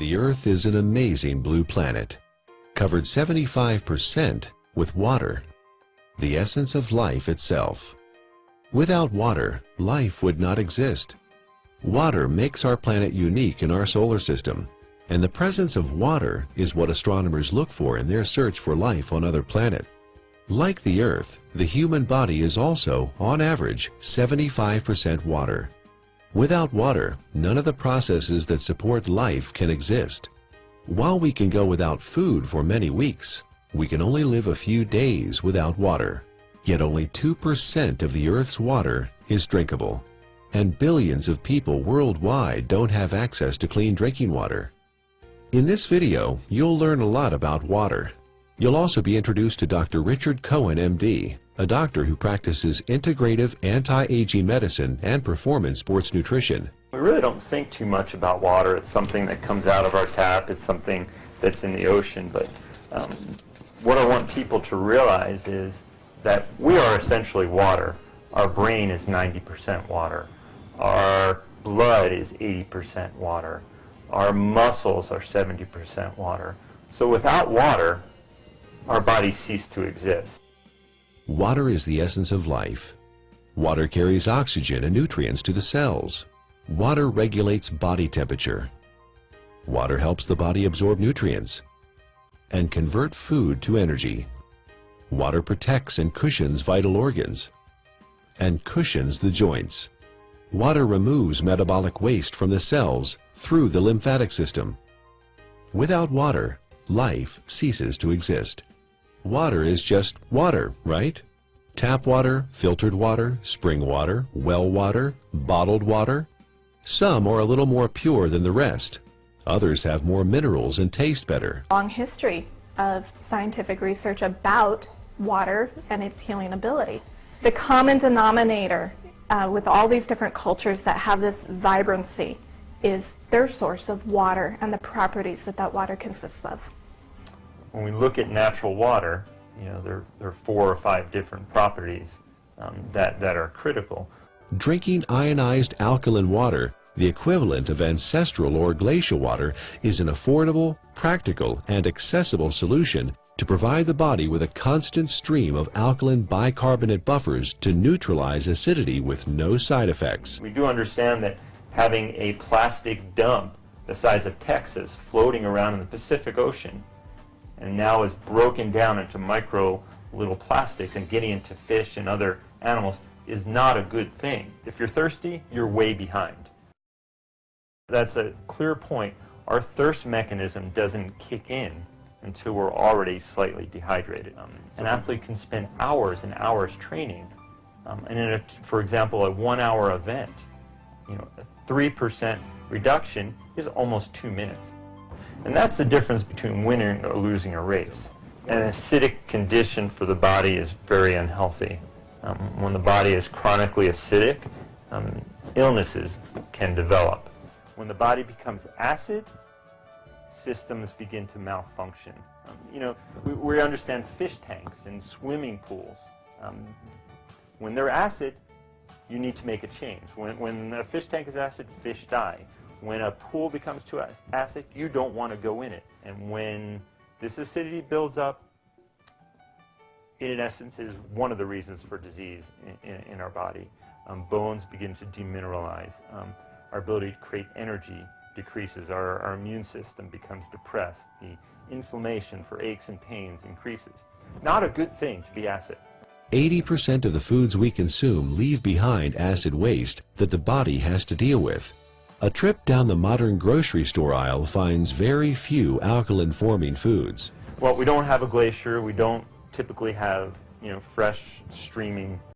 The Earth is an amazing blue planet, covered 75% with water, the essence of life itself. Without water, life would not exist. Water makes our planet unique in our solar system, and the presence of water is what astronomers look for in their search for life on other planets. Like the Earth, the human body is also, on average, 75% water. Without water, none of the processes that support life can exist. While we can go without food for many weeks, we can only live a few days without water. Yet only 2% of the Earth's water is drinkable, and billions of people worldwide don't have access to clean drinking water. In this video, you'll learn a lot about water. You'll also be introduced to Dr. Richard Cohen, MD, a doctor who practices integrative anti-aging medicine and performance sports nutrition. We really don't think too much about water. It's something that comes out of our tap. It's something that's in the ocean. But what I want people to realize is that we are essentially water. Our brain is 90% water. Our blood is 80% water. Our muscles are 70% water. So without water, our bodies cease to exist. Water is the essence of life. Water carries oxygen and nutrients to the cells. Water regulates body temperature. Water helps the body absorb nutrients and convert food to energy. Water protects and cushions vital organs and cushions the joints. Water removes metabolic waste from the cells through the lymphatic system. Without water, life ceases to exist. Water is just water, right? Tap water, filtered water, spring water, well water, bottled water. Some are a little more pure than the rest. Others have more minerals and taste better. Long history of scientific research about water and its healing ability. The common denominator with all these different cultures that have this vibrancy is their source of water and the properties that that water consists of. When we look at natural water, you know, there are 4 or 5 different properties that are critical. Drinking ionized alkaline water, the equivalent of ancestral or glacial water, is an affordable, practical, and accessible solution to provide the body with a constant stream of alkaline bicarbonate buffers to neutralize acidity with no side effects. We do understand that having a plastic dump the size of Texas floating around in the Pacific Ocean and now is broken down into micro little plastics and getting into fish and other animals is not a good thing. If you're thirsty, you're way behind. That's a clear point. Our thirst mechanism doesn't kick in until we're already slightly dehydrated. An athlete can spend hours and hours training, and in for example, a 1-hour event, you know, a 3% reduction is almost 2 minutes. And that's the difference between winning or losing a race. An acidic condition for the body is very unhealthy. When the body is chronically acidic, illnesses can develop. When the body becomes acid, systems begin to malfunction. You know, we understand fish tanks and swimming pools. When they're acid, you need to make a change. When a fish tank is acid, fish die. When a pool becomes too acid, you don't want to go in it. And when this acidity builds up, it in essence is one of the reasons for disease in our body. Bones begin to demineralize. Our ability to create energy decreases. Our immune system becomes depressed. The inflammation for aches and pains increases. Not a good thing to be acid. 80% of the foods we consume leave behind acid waste that the body has to deal with. A trip down the modern grocery store aisle finds very few alkaline-forming foods. Well, we don't have a glacier. We don't typically have, you know, fresh, streaming